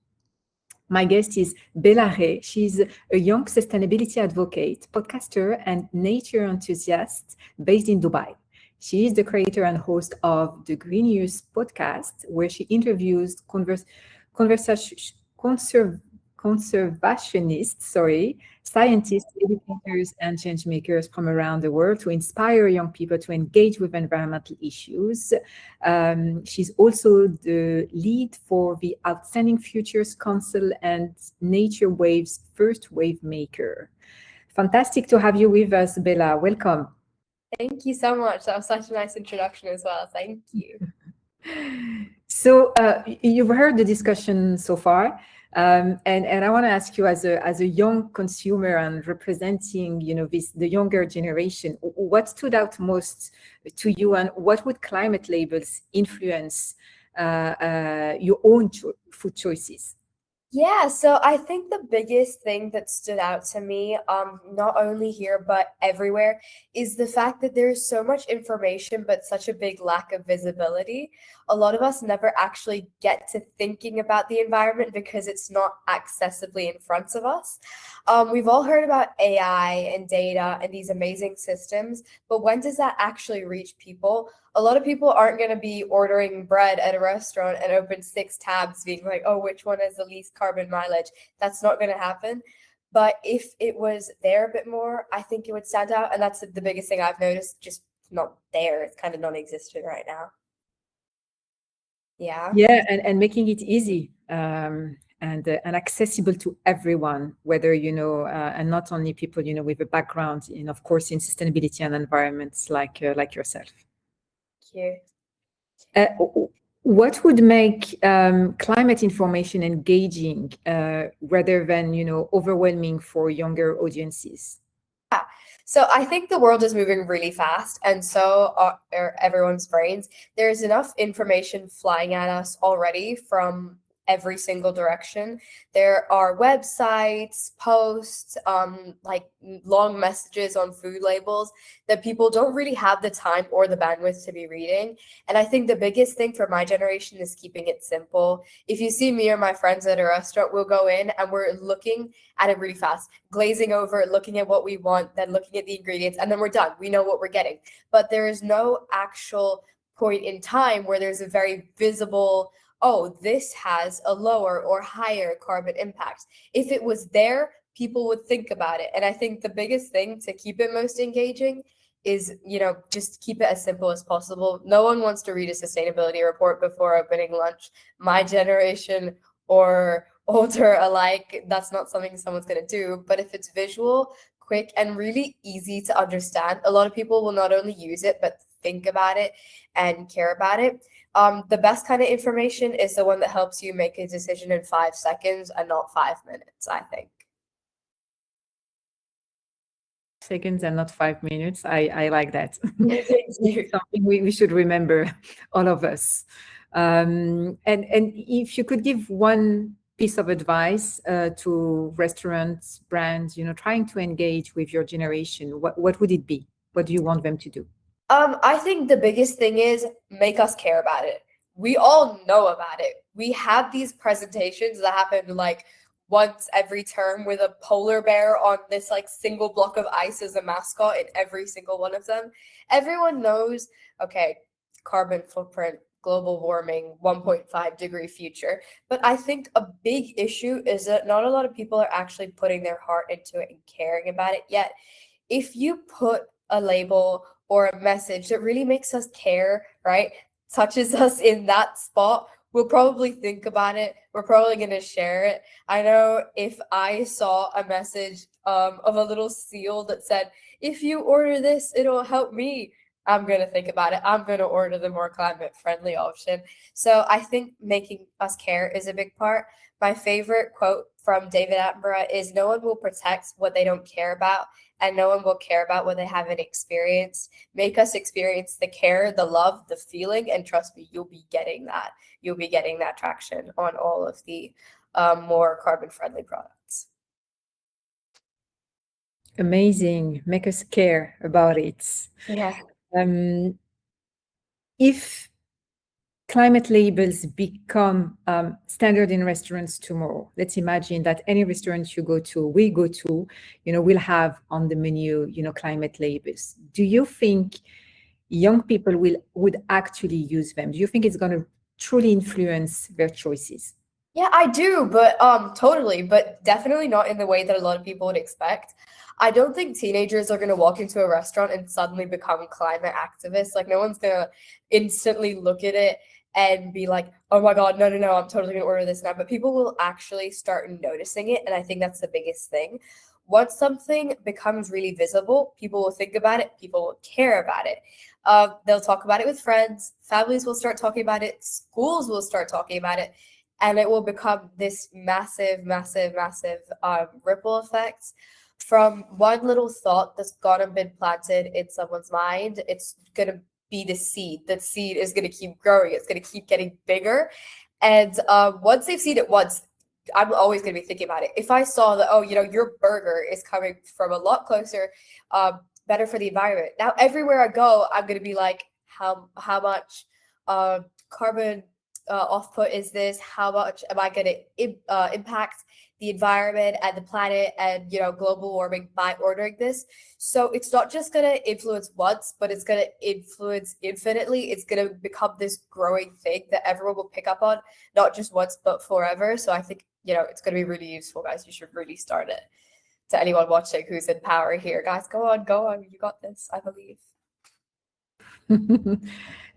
Speaker 1: My guest is Bella Ray. She's a young sustainability advocate, podcaster, and nature enthusiast based in Dubai. She is the creator and host of the Green News podcast, where she interviews conservationists, scientists, educators, and change makers from around the world to inspire young people to engage with environmental issues. She's also the lead for the Outstanding Futures Council and Nature Wave's first wave maker. Fantastic to have you with us, Bella. Welcome.
Speaker 5: Thank you so much. That was such a nice introduction as well. Thank you.
Speaker 1: So you've heard the discussion so far, and I want to ask you, as a young consumer and representing, the younger generation, what stood out most to you, and what would climate labels influence your own food choices?
Speaker 5: Yeah, so I think the biggest thing that stood out to me, not only here but everywhere, is the fact that there's so much information but such a big lack of visibility. A lot of us never actually get to thinking about the environment because it's not accessibly in front of us. We've all heard about AI and data and these amazing systems, but when does that actually reach people? A lot of people aren't going to be ordering bread at a restaurant and open 6 tabs being like, oh, which one has the least carbon mileage? That's not going to happen. But if it was there a bit more, I think it would stand out. And that's the biggest thing I've noticed, just not there. It's kind of non-existent right now. Yeah.
Speaker 1: Yeah, and making it easy and accessible to everyone, whether, and not only people, with a background in, of course, in sustainability and environments like yourself.
Speaker 5: You.
Speaker 1: What would make climate information engaging rather than, overwhelming for younger audiences?
Speaker 5: So I think the world is moving really fast, and so are everyone's brains. There's enough information flying at us already from every single direction. There are websites, posts, like long messages on food labels that people don't really have the time or the bandwidth to be reading. And I think the biggest thing for my generation is keeping it simple. If you see me or my friends at a restaurant, we'll go in and we're looking at it really fast, glazing over, looking at what we want, then looking at the ingredients, and then we're done. We know what we're getting. But there is no actual point in time where there's a very visible, oh, this has a lower or higher carbon impact. If it was there, people would think about it. And I think the biggest thing to keep it most engaging is, just keep it as simple as possible. No one wants to read a sustainability report before opening lunch. My generation or older alike, that's not something someone's going to do. But if it's visual, quick, and really easy to understand, a lot of people will not only use it, but think about it and care about it. The best kind of information is the one that helps you make a decision in 5 seconds and not 5 minutes, I think.
Speaker 1: Seconds and not 5 minutes. I like that. Something we should remember, all of us. And if you could give one piece of advice to restaurants, brands, trying to engage with your generation, what would it be? What do you want them to do?
Speaker 5: I think the biggest thing is make us care about it. We all know about it. We have these presentations that happen like once every term with a polar bear on this like single block of ice as a mascot in every single one of them. Everyone knows, okay, carbon footprint, global warming, 1.5 degree future. But I think a big issue is that not a lot of people are actually putting their heart into it and caring about it yet. If you put a label or a message that really makes us care, right, touches us in that spot, we'll probably think about it. We're probably going to share it. I know if I saw a message of a little seal that said, if you order this, it'll help me, I'm going to think about it. I'm going to order the more climate-friendly option. So I think making us care is a big part. My favorite quote from David Attenborough is, no one will protect what they don't care about, and no one will care about what they haven't experienced. Make us experience the care, the love, the feeling, and trust me, you'll be getting that. You'll be getting that traction on all of the more carbon-friendly products.
Speaker 1: Amazing. Make us care about it.
Speaker 5: Yeah.
Speaker 1: If climate labels become standard in restaurants tomorrow, let's imagine that any restaurant we go to, will have on the menu, climate labels. Do you think young people would actually use them? Do you think it's going to truly influence their choices?
Speaker 5: Yeah, I do, but totally, but definitely not in the way that a lot of people would expect. I don't think teenagers are gonna walk into a restaurant and suddenly become climate activists. Like no one's gonna instantly look at it and be like, "Oh my God, no, no, no, I'm totally gonna order this now." But people will actually start noticing it, and I think that's the biggest thing. Once something becomes really visible, people will think about it, people will care about it. They'll talk about it with friends, families will start talking about it, schools will start talking about it, and it will become this massive, massive, massive ripple effect from one little thought that's gone and been planted in someone's mind. It's gonna be the seed. That seed is gonna keep growing. It's gonna keep getting bigger, and once they've seen it once, I'm always gonna be thinking about it. If I saw that, oh, your burger is coming from a lot closer, better for the environment. Now everywhere I go, I'm gonna be like, how much carbon off-put is this? How much am I going to impact the environment and the planet and global warming by ordering this? So it's not just going to influence once, but it's going to influence infinitely. It's going to become this growing thing that everyone will pick up on, not just once but forever. So I think it's going to be really useful, guys. You should really start it. To anyone watching who's in power here, guys, go on, you got this, I believe.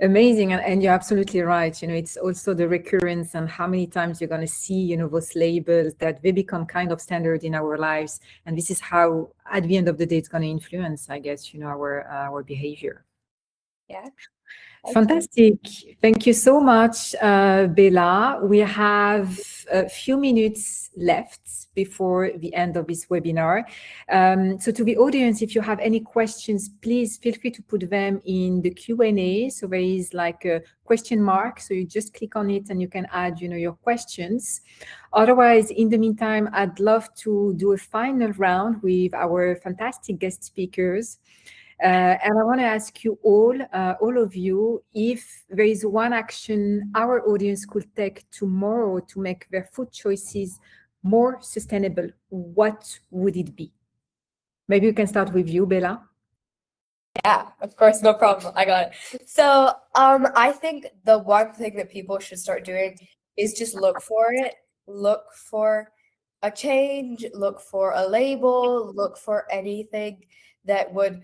Speaker 1: Amazing, and you're absolutely right. It's also the recurrence and how many times you're going to see those labels that they become kind of standard in our lives, and this is how at the end of the day it's going to influence, I guess, our behavior.
Speaker 5: Yeah.
Speaker 1: Fantastic. Thank you so much, Bella. We have a few minutes left before the end of this webinar. So to the audience, if you have any questions, please feel free to put them in the Q&A. So there is like a question mark. So you just click on it and you can add, your questions. Otherwise, in the meantime, I'd love to do a final round with our fantastic guest speakers. And I want to ask you all of you, if there is one action our audience could take tomorrow to make their food choices more sustainable, what would it be? Maybe we can start with you, Bella.
Speaker 5: Yeah, of course, no problem. I got it. So I think the one thing that people should start doing is just look for it. Look for a change, look for a label, look for anything that would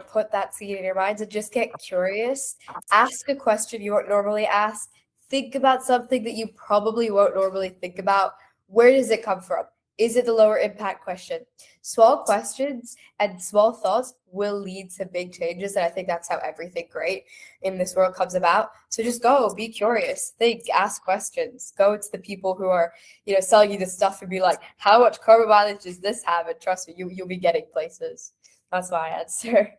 Speaker 5: put that seed in your minds, and just get curious. Ask a question you won't normally ask. Think about something that you probably won't normally think about. Where does it come from? Is it the lower impact question? Small questions and small thoughts will lead to big changes, and I think that's how everything great in this world comes about. So just go, be curious, think, ask questions. Go to the people who are selling you this stuff and be like, how much carbon mileage does this have? And trust me, you'll be getting places. That's my answer.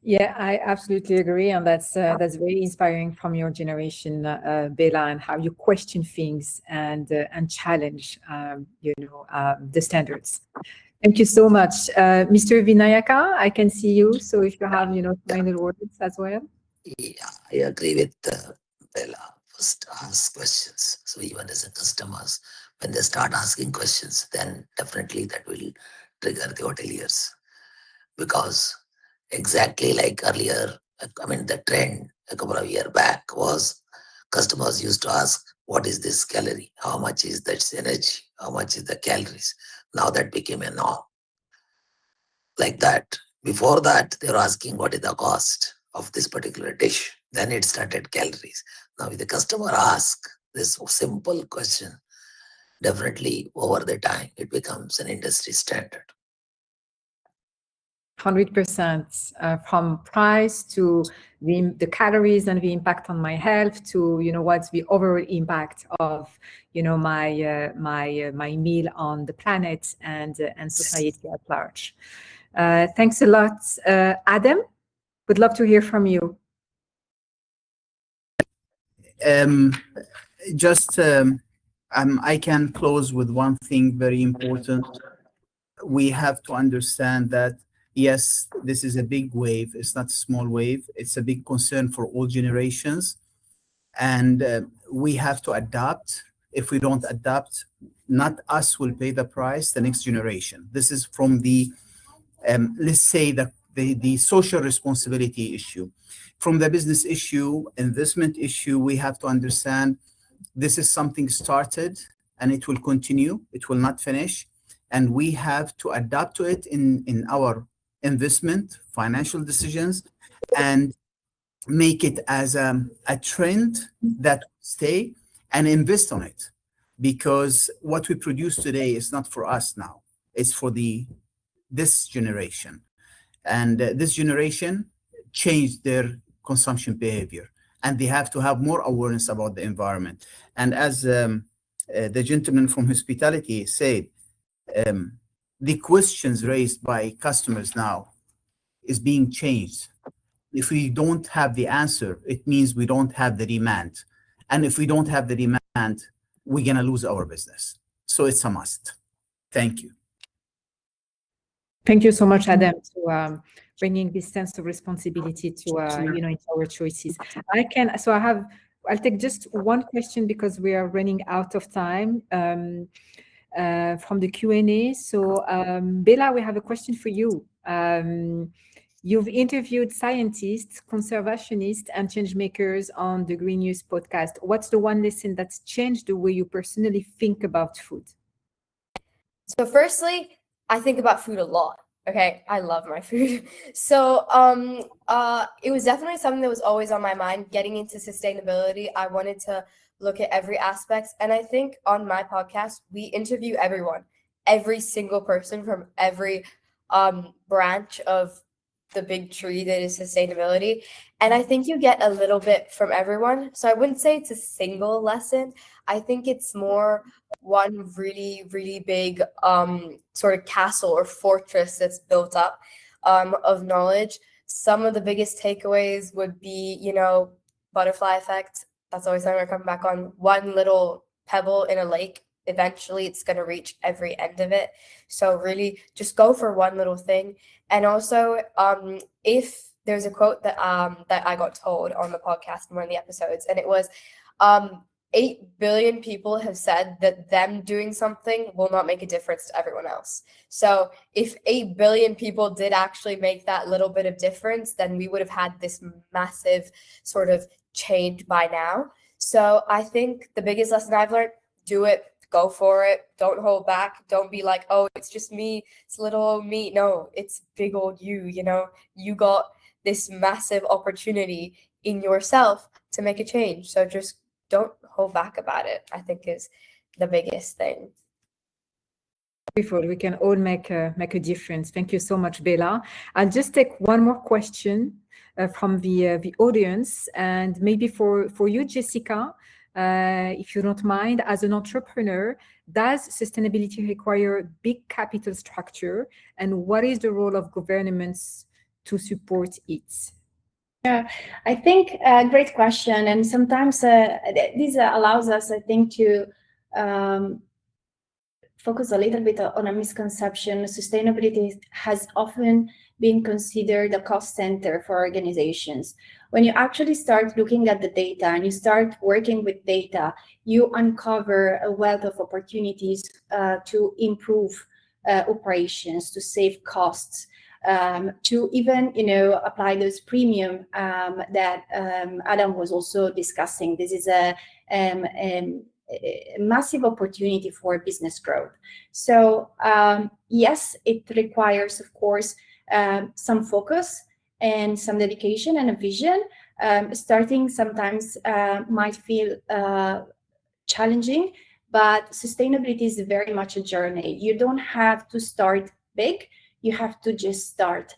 Speaker 1: Yeah, I absolutely agree, and that's very inspiring from your generation, Bella, and how you question things and challenge, the standards. Thank you so much, Mr. Vinayaka. I can see you, so if you have final words as well.
Speaker 3: Yeah, I agree with Bella. First, ask questions. So even as a customers, when they start asking questions, then definitely that will trigger the hoteliers, because exactly like earlier, the trend a couple of years back was customers used to ask, what is this calorie? How much is that energy? How much is the calories? Now that became a norm. Like that. Before that, they were asking what is the cost of this particular dish. Then it started calories. Now if the customer asks this simple question, definitely over the time, it becomes an industry standard.
Speaker 1: 100%, from price to the calories and the impact on my health to what's the overall impact of my meal on the planet and society at large. Thanks a lot, Adam. Would love to hear from you.
Speaker 4: I can close with one thing very important. We have to understand that yes, this is a big wave. It's not a small wave. It's a big concern for all generations. And we have to adapt. If we don't adapt, not us will pay the price, the next generation. This is from the, let's say, the social responsibility issue. From the business issue, investment issue, we have to understand This is something started, and it will continue. It will not finish, and we have to adapt to it in our investment, financial decisions, and make it as a trend that stay and invest on it, because what we produce today is not for us now. It's for this generation, and this generation changed their consumption behavior, and they have to have more awareness about the environment. And as the gentleman from hospitality said, the questions raised by customers now is being changed. If we don't have the answer, it means we don't have the demand. And if we don't have the demand, we're going to lose our business. So it's a must. Thank you.
Speaker 1: Thank you so much, Adam, to bringing this sense of responsibility to into our choices. I'll take just one question because we are running out of time from the Q&A. So Bella, we have a question for you. You've interviewed scientists, conservationists, and change makers on the Green News podcast. What's the one lesson that's changed the way you personally think about food?
Speaker 5: So firstly, I think about food a lot. Okay, I love my food. So it was definitely something that was always on my mind. Getting into sustainability, I wanted to look at every aspect. And I think on my podcast, we interview everyone, every single person from every branch of the big tree that is sustainability. And I think you get a little bit from everyone. So I wouldn't say it's a single lesson. I think it's more one really, really big sort of castle or fortress that's built up of knowledge. Some of the biggest takeaways would be, butterfly effect. That's always something I come back on. One little pebble in a lake, eventually it's going to reach every end of it. So really just go for one little thing. And also, if there's a quote that I got told on the podcast in one of the episodes, and it was 8 billion people have said that them doing something will not make a difference to everyone else. So if 8 billion people did actually make that little bit of difference, then we would have had this massive sort of change by now. So I think the biggest lesson I've learned, do it. Go for it. Don't hold back. Don't be like, oh, it's just me. It's little old me. No, it's big old you. You got this massive opportunity in yourself to make a change. So just don't hold back about it, I think is the biggest thing.
Speaker 1: Beautiful. We can all make a difference. Thank you so much, Bella. I'll just take one more question from the audience, and maybe for you, Jessica, if you don't mind, as an entrepreneur, does sustainability require big capital structure, and what is the role of governments to support it?
Speaker 2: Yeah, I think great question. And sometimes this allows us, I think, to focus a little bit on a misconception. Sustainability has often been considered a cost center for organizations. When you actually start looking at the data and you start working with data, you uncover a wealth of opportunities to improve operations, to save costs, to even, apply those premium that Adam was also discussing. This is a massive opportunity for business growth. So yes, it requires, of course, some focus and some dedication and a vision. Starting sometimes might feel challenging, but sustainability is very much a journey. You don't have to start big. You have to just start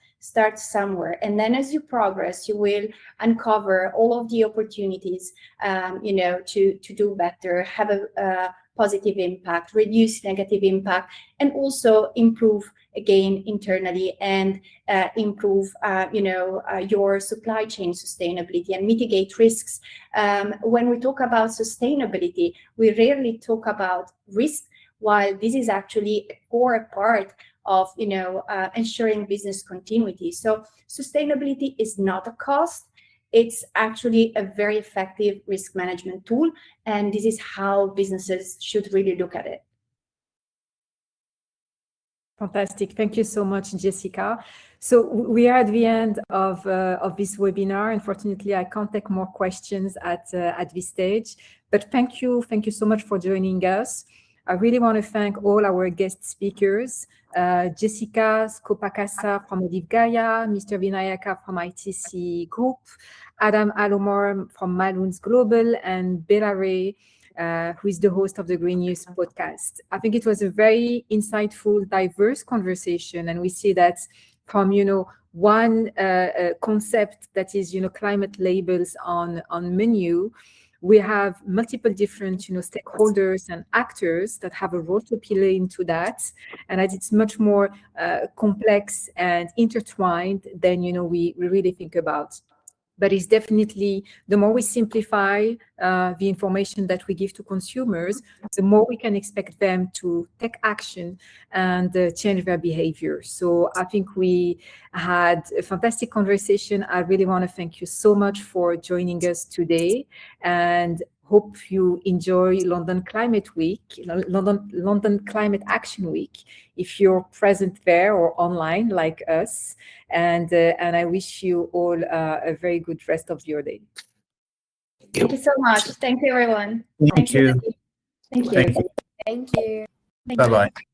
Speaker 2: somewhere. And then as you progress, you will uncover all of the opportunities, to do better, have a positive impact, reduce negative impact, and also improve again internally and improve, your supply chain sustainability and mitigate risks. When we talk about sustainability, we rarely talk about risk, while this is actually a core part of ensuring business continuity. So sustainability is not a cost. It's actually a very effective risk management tool, and this is how businesses should really look at it.
Speaker 1: Fantastic. Thank you so much, Jessica. So we are at the end of this webinar. Unfortunately, I can't take more questions at this stage, but thank you so much for joining us. I really want to thank all our guest speakers, Jessica Skopakasa from Gaea, Mr. Vinayaka from ITC Group, Adam Alomar from Malun's Global, and Bella Ray, who is the host of the Green News podcast. I think it was a very insightful, diverse conversation, and we see that from one concept that is climate labels on menu. We have multiple different stakeholders and actors that have a role to play into that, and that it's much more complex and intertwined than we really think about. But it's definitely, the more we simplify the information that we give to consumers, the more we can expect them to take action and change their behavior. So I think we had a fantastic conversation. I really want to thank you so much for joining us today, and hope you enjoy London Climate Week, London Climate Action Week, if you're present there or online like us. And I wish you all a very good rest of your day.
Speaker 2: Thank you so much. Thank you, everyone.
Speaker 4: Thank you.
Speaker 2: Thank you.
Speaker 4: Thank you.
Speaker 5: Thank you.
Speaker 2: Thank you.
Speaker 4: Bye-bye.